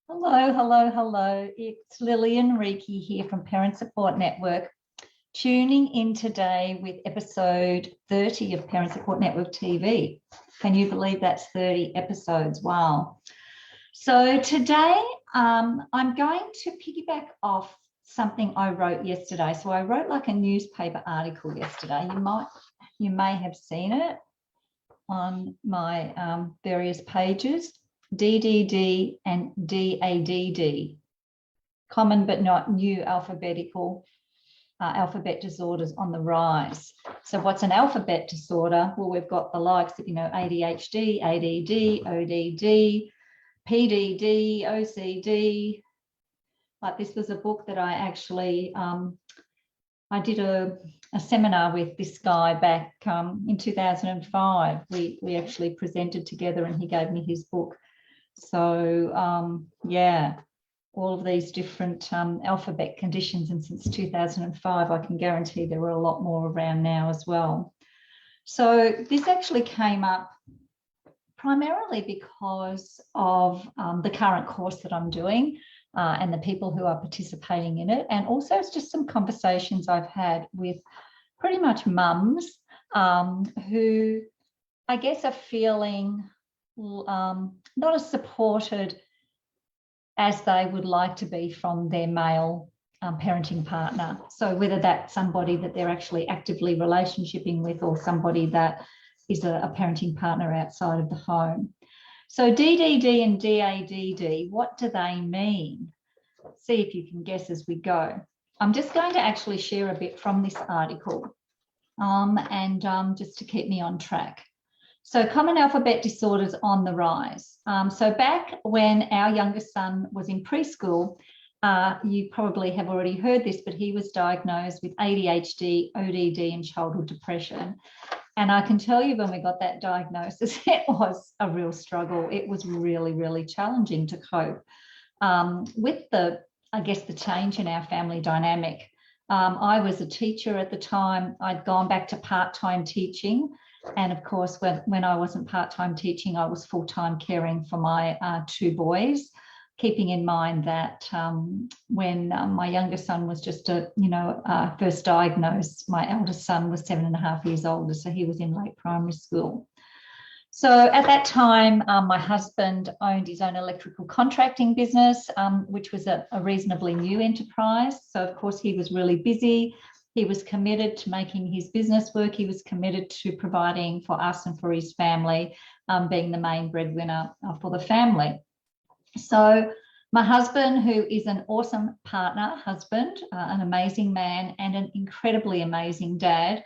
Hello, hello, hello. It's Lillian Reiki here from Parent Support Network, tuning in today with episode 30 of Parent Support Network TV. Can you believe that's 30 episodes? Wow. So today I'm going to piggyback off something I wrote yesterday. So I wrote like a newspaper article yesterday. You may have seen it on my various pages. DDD and DADD, common but not new alphabet disorders on the rise. So what's an alphabet disorder? Well, we've got the likes of, ADHD, ADD, ODD, PDD, OCD. Like this was a book that I actually, I did a seminar with this guy back in 2005. We actually presented together and he gave me his book. So yeah, all of these different alphabet conditions, and since 2005 I can guarantee there are a lot more around now as well. So this actually came up primarily because of the current course that I'm doing and the people who are participating in it, and also it's just some conversations I've had with pretty much mums who I guess are feeling not as supported as they would like to be from their male parenting partner. So whether that's somebody that they're actually actively relationshiping with or somebody that is a parenting partner outside of the home. So DDD and DADD, what do they mean? See if you can guess as we go. I'm just going to actually share a bit from this article and just to keep me on track. So common alphabet disorders on the rise. So back when our youngest son was in preschool, you probably have already heard this, but he was diagnosed with ADHD, ODD, and childhood depression. And I can tell you when we got that diagnosis, it was a real struggle. It was really, really challenging to cope with the change in our family dynamic. I was a teacher at the time. I'd gone back to part-time teaching. And of course, when I wasn't part-time teaching, I was full-time caring for my two boys, keeping in mind that when my youngest son was just first diagnosed, my eldest son was 7.5 years older, so he was in late primary school. So at that time, my husband owned his own electrical contracting business, which was a reasonably new enterprise. So of course, he was really busy. He was committed to making his business work. He was committed to providing for us and for his family, being the main breadwinner for the family. So my husband, who is an awesome partner, an amazing man, and an incredibly amazing dad,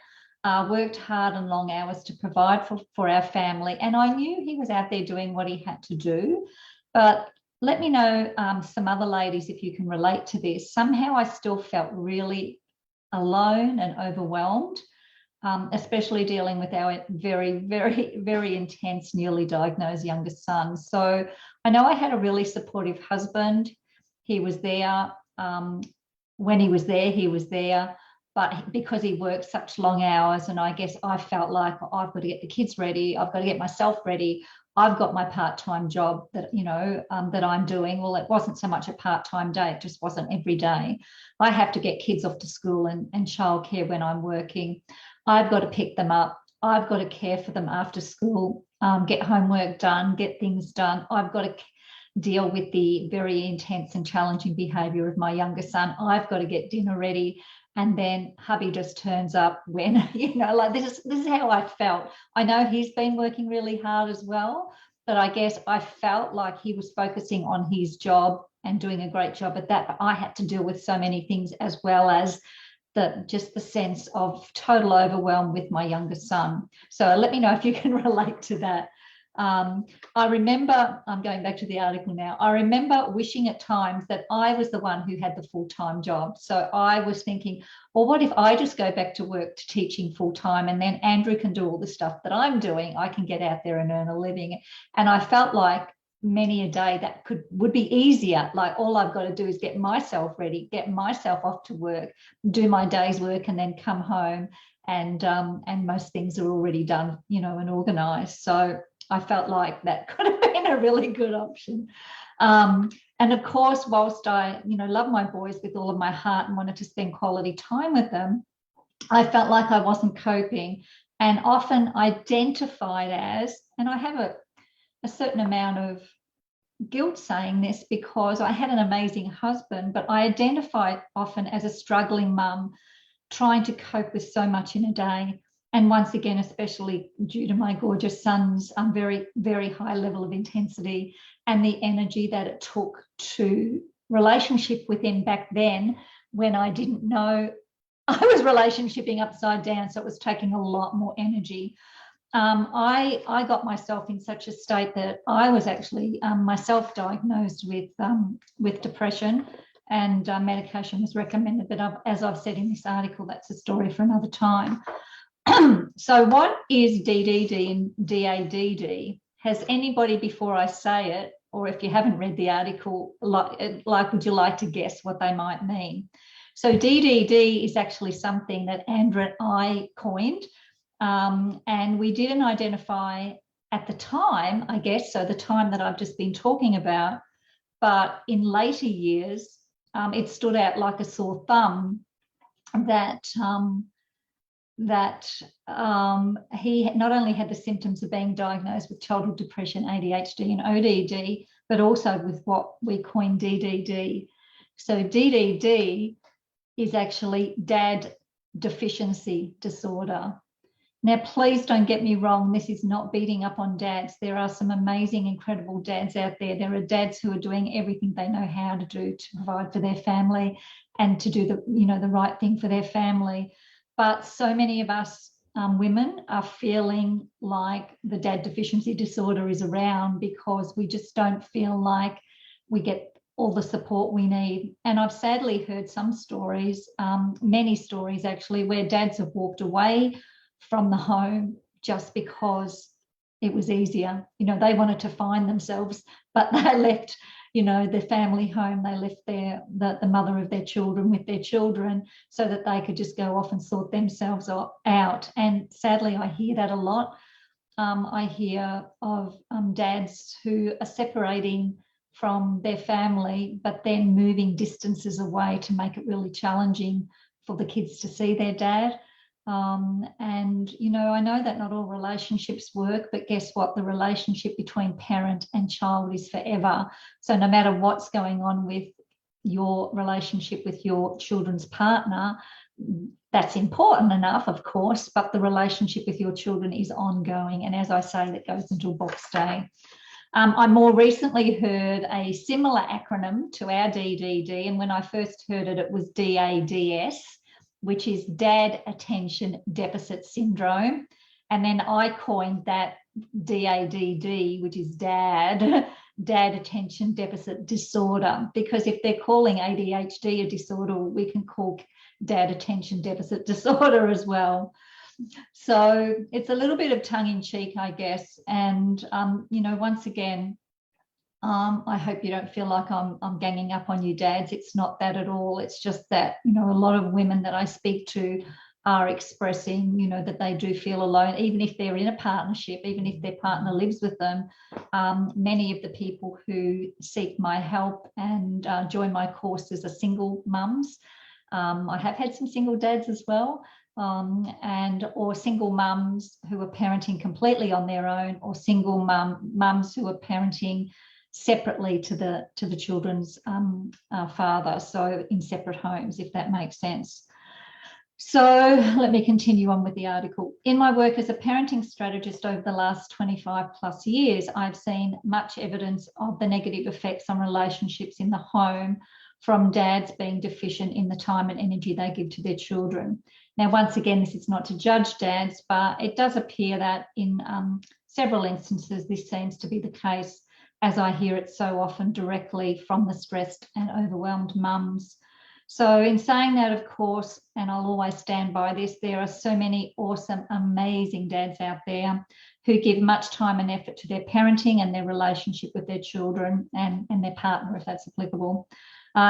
worked hard and long hours to provide for our family. And I knew he was out there doing what he had to do. But let me know, some other ladies, if you can relate to this. Somehow I still felt really alone and overwhelmed, especially dealing with our very, very, very intense, newly diagnosed youngest son. So I know I had a really supportive husband. He was there. When he was there. But because he worked such long hours, and I guess I felt like I've got to get the kids ready, I've got to get myself ready. I've got my part-time job that, that I'm doing. Well, it wasn't so much a part-time day. It just wasn't every day. I have to get kids off to school and childcare when I'm working. I've got to pick them up. I've got to care for them after school, get homework done, get things done. I've got to deal with the very intense and challenging behavior of my younger son. I've got to get dinner ready. And then hubby just turns up when, like this is how I felt. I know he's been working really hard as well, but I guess I felt like he was focusing on his job and doing a great job at that. But I had to deal with so many things, as well as just the sense of total overwhelm with my youngest son. So let me know if you can relate to that. I remember, I'm going back to the article now, I remember wishing at times that I was the one who had the full-time job. So I was thinking, well, what if I just go back to work to teaching full-time, and then Andrew can do all the stuff that I'm doing. I can get out there and earn a living. And I felt like many a day that would be easier. Like all I've got to do is get myself ready, get myself off to work, do my day's work, and then come home. And most things are already done, and organized. So I felt like that could have been a really good option. And of course, whilst I, love my boys with all of my heart and wanted to spend quality time with them, I felt like I wasn't coping, and often identified as, and I have a certain amount of guilt saying this because I had an amazing husband, but I identified often as a struggling mum trying to cope with so much in a day. And once again, especially due to my gorgeous son's very, very high level of intensity and the energy that it took to relationship with him back then, when I didn't know I was relationshiping upside down. So it was taking a lot more energy. I got myself in such a state that I was actually myself diagnosed with depression, and medication was recommended. But as I've said in this article, that's a story for another time. So what is DDD and DADD? Has anybody, before I say it, or if you haven't read the article, would you like to guess what they might mean? So DDD is actually something that Andra and I coined, and we didn't identify at the time, I guess, so the time that I've just been talking about, but in later years, it stood out like a sore thumb that he not only had the symptoms of being diagnosed with childhood depression, ADHD and ODD, but also with what we coined DDD. So DDD is actually dad deficiency disorder. Now, please don't get me wrong. This is not beating up on dads. There are some amazing, incredible dads out there. There are dads who are doing everything they know how to do to provide for their family and to do the right thing for their family. But so many of us women are feeling like the dad deficiency disorder is around because we just don't feel like we get all the support we need. And I've sadly heard some stories, many stories actually, where dads have walked away from the home just because it was easier. They wanted to find themselves, but they left, the family home. They left the mother of their children with their children so that they could just go off and sort themselves out. And sadly, I hear that a lot. I hear of dads who are separating from their family, but then moving distances away to make it really challenging for the kids to see their dad. And, I know that not all relationships work, but guess what? The relationship between parent and child is forever. So no matter what's going on with your relationship with your children's partner, that's important enough, of course, but the relationship with your children is ongoing. And as I say, that goes until Box Day. I more recently heard a similar acronym to our DDD, and when I first heard it, it was DADS, which is Dad Attention Deficit Syndrome. And then I coined that DADD, which is Dad Attention Deficit Disorder, because if they're calling ADHD a disorder, we can call Dad Attention Deficit Disorder as well. So it's a little bit of tongue in cheek, I guess. And, once again, I hope you don't feel like I'm ganging up on you dads. It's not that at all. It's just that, a lot of women that I speak to are expressing, that they do feel alone, even if they're in a partnership, even if their partner lives with them. Many of the people who seek my help and join my courses are single mums. I have had some single dads as well. Or single mums who are parenting completely on their own, or single mums who are parenting separately to the children's father, so in separate homes, if that makes sense. So let me continue on with the article. In my work as a parenting strategist over the last 25 plus years, I've seen much evidence of the negative effects on relationships in the home from dads being deficient in the time and energy they give to their children. Now, once again, this is not to judge dads, but it does appear that in several instances, this seems to be the case, as I hear it so often directly from the stressed and overwhelmed mums. So in saying that, of course, and I'll always stand by this, there are so many awesome, amazing dads out there who give much time and effort to their parenting and their relationship with their children and their partner, if that's applicable.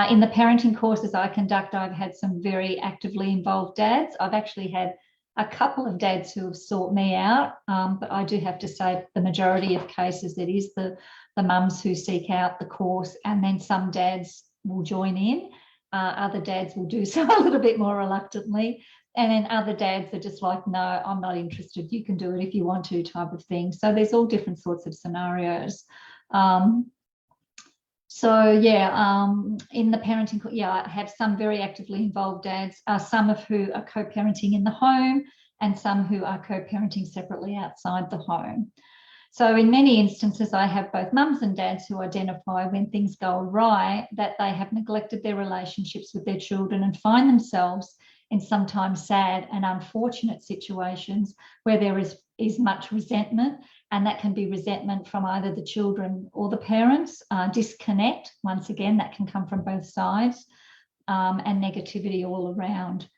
In the parenting courses I conduct, I've had some very actively involved dads. I've actually had a couple of dads who have sought me out, but I do have to say the majority of cases it is the mums who seek out the course, and then some dads will join in. Other dads will do so a little bit more reluctantly. And then other dads are just like, no, I'm not interested. You can do it if you want to, type of thing. So there's all different sorts of scenarios. So yeah, in the parenting, yeah, I have some very actively involved dads, some of who are co-parenting in the home and some who are co-parenting separately outside the home. So in many instances, I have both mums and dads who identify when things go awry that they have neglected their relationships with their children and find themselves in sometimes sad and unfortunate situations where there is much resentment, and that can be resentment from either the children or the parents, disconnect, once again, that can come from both sides, and negativity all around.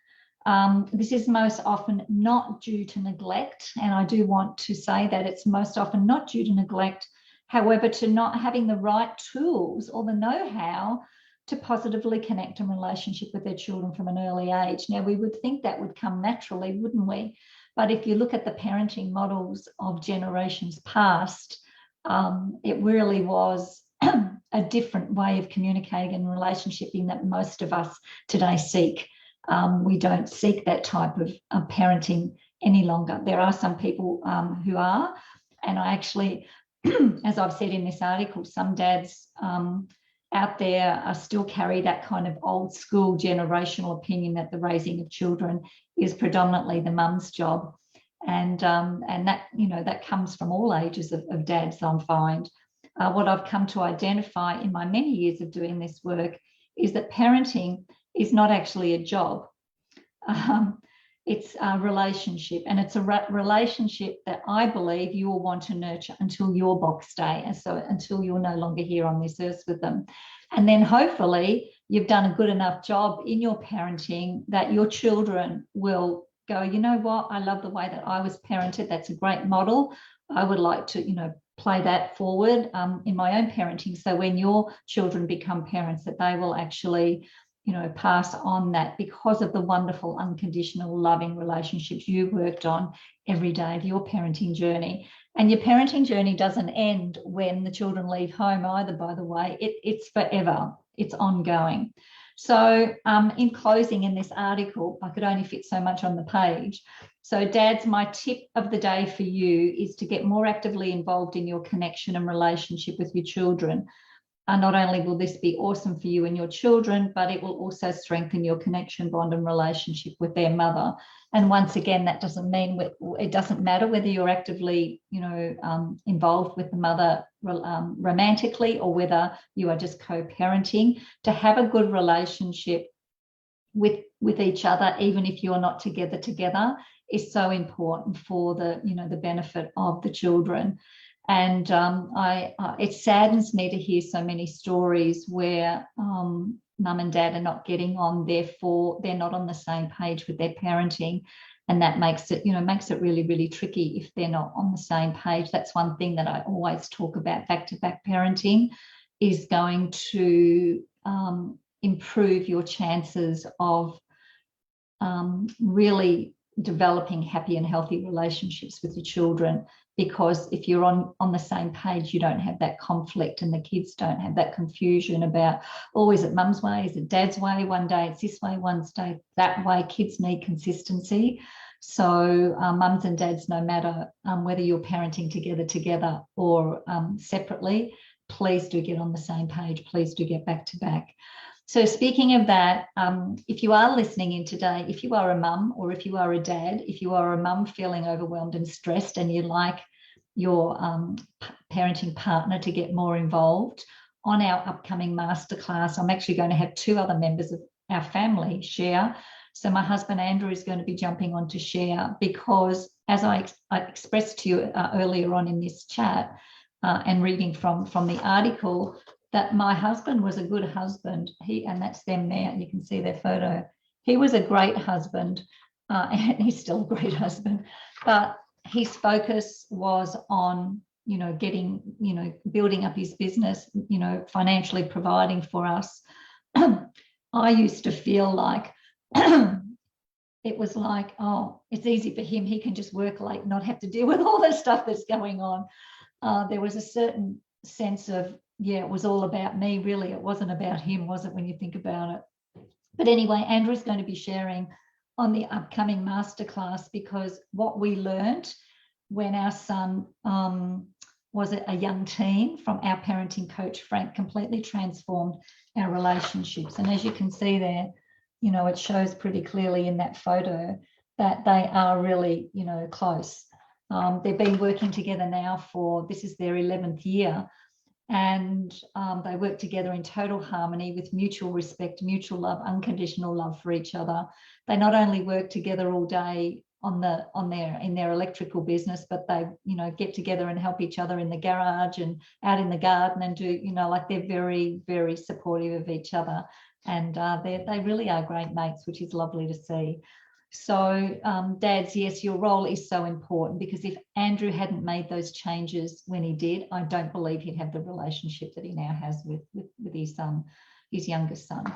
This is most often not due to neglect, and I do want to say that it's most often not due to neglect, however, to not having the right tools or the know-how to positively connect in relationship with their children from an early age. Now, we would think that would come naturally, wouldn't we? But if you look at the parenting models of generations past, it really was a different way of communicating and relationshiping that most of us today seek. We don't seek that type of parenting any longer. There are some people who are, and I actually, as I've said in this article, some dads out there still carry that kind of old school generational opinion that the raising of children is predominantly the mum's job, and that, you know, that comes from all ages of dads, I find. What I've come to identify in my many years of doing this work is that parenting is not actually a job. It's a relationship, and it's a relationship that I believe you will want to nurture until your box day, and so until you're no longer here on this earth with them. And then hopefully you've done a good enough job in your parenting that your children will go, you know what, I love the way that I was parented. That's a great model. I would like to, you know, play that forward in my own parenting. So when your children become parents, that they will actually, you know, pass on that because of the wonderful, unconditional, loving relationships you worked on every day of your parenting journey. And your parenting journey doesn't end when the children leave home either, by the way. It's forever. It's ongoing. So in closing, in this article, I could only fit so much on the page. So dads, my tip of the day for you is to get more actively involved in your connection and relationship with your children. Not only will this be awesome for you and your children, but it will also strengthen your connection, bond, and relationship with their mother. And once again, that doesn't mean it doesn't matter whether you're actively, you know, involved with the mother romantically or whether you are just co-parenting. To have a good relationship with each other, even if you're not together, is so important for the, you know, the benefit of the children. And it saddens me to hear so many stories where mum and dad are not getting on, therefore they're not on the same page with their parenting, and that makes it, you know, makes it really, really tricky if they're not on the same page. That's one thing that I always talk about. Back-to-back parenting is going to improve your chances of really developing happy and healthy relationships with your children, because if you're on the same page, you don't have that conflict, and the kids don't have that confusion about, oh, is it mum's way, is it dad's way, one day it's this way, one day that way. Kids need consistency. So mums and dads, no matter whether you're parenting together or separately, please do get on the same page. Please do get back to back. So speaking of that, if you are listening in today, if you are a mum or if you are a dad, if you are a mum feeling overwhelmed and stressed and you'd like your parenting partner to get more involved, on our upcoming masterclass, I'm actually going to have 2 other members of our family share. So my husband Andrew is going to be jumping on to share, because as I expressed to you earlier on in this chat and reading from the article, that my husband was a good husband. And that's them there. You can see their photo. He was a great husband, and he's still a great husband. But his focus was on, you know, getting, you know, building up his business, you know, financially providing for us. I used to feel like it was like, oh, it's easy for him. He can just work late, not have to deal with all the stuff that's going on. There was a certain sense of, yeah, it was all about me, really. It wasn't about him, was it, when you think about it? But anyway, Andrew's going to be sharing on the upcoming masterclass, because what we learned when our son was a young teen from our parenting coach, Frank, completely transformed our relationships. And as you can see there, you know, it shows pretty clearly in that photo that they are really, you know, close. They've been working together now for, this is their 11th year, and they work together in total harmony with mutual respect, mutual love, unconditional love for each other. They not only work together all day in their electrical business, but they, you know, get together and help each other in the garage and out in the garden and do, you know, like they're very, very supportive of each other. And they really are great mates, which is lovely to see. So dads, yes, your role is so important, because if Andrew hadn't made those changes when he did, I don't believe he'd have the relationship that he now has with his son, his youngest son.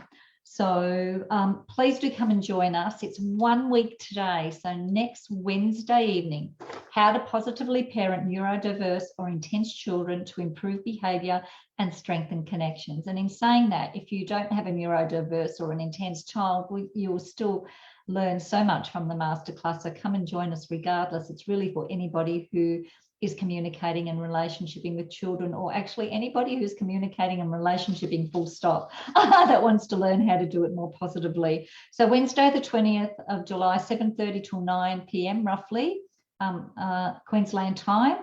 So please do come and join us. It's 1 week today, so next Wednesday evening, how to positively parent neurodiverse or intense children to improve behaviour and strengthen connections. And in saying that, if you don't have a neurodiverse or an intense child, you'll still learn so much from the masterclass. So come and join us regardless. It's really for anybody who is communicating and relationshiping with children, or actually anybody who's communicating and relationshiping full stop that wants to learn how to do it more positively. So Wednesday the 20th of July, 7:30 till 9 p.m. roughly, Queensland time.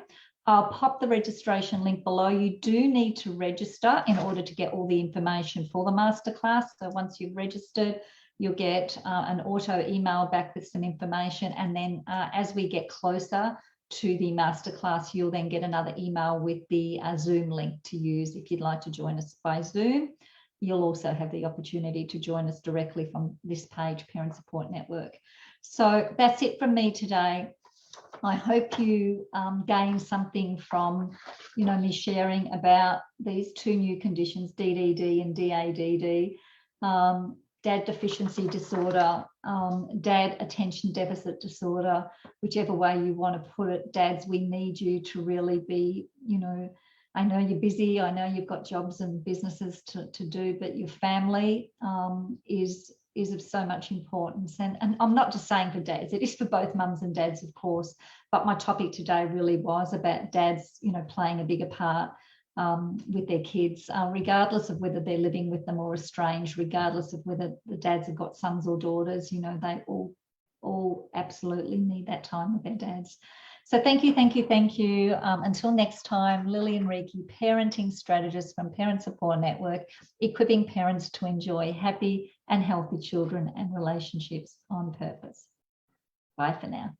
I'll pop the registration link below. You do need to register in order to get all the information for the masterclass. So once you've registered, you'll get an auto email back with some information. And then as we get closer to the masterclass, you'll then get another email with the Zoom link to use if you'd like to join us by Zoom. You'll also have the opportunity to join us directly from this page, Parent Support Network. So that's it from me today. I hope you gain something from, you know, me sharing about these two new conditions, DDD and DADD. Dad deficiency disorder, dad attention deficit disorder, whichever way you want to put it. Dads, we need you to really be, you know, I know you're busy, I know you've got jobs and businesses to do, but your family is of so much importance. And I'm not just saying for dads, it is for both mums and dads, of course, but my topic today really was about dads, you know, playing a bigger part with their kids, regardless of whether they're living with them or estranged, regardless of whether the dads have got sons or daughters, you know, they all absolutely need that time with their dads. So thank you, thank you, thank you. Until next time, Lillian Reiki, parenting strategist from Parent Support Network, equipping parents to enjoy happy and healthy children and relationships on purpose. Bye for now.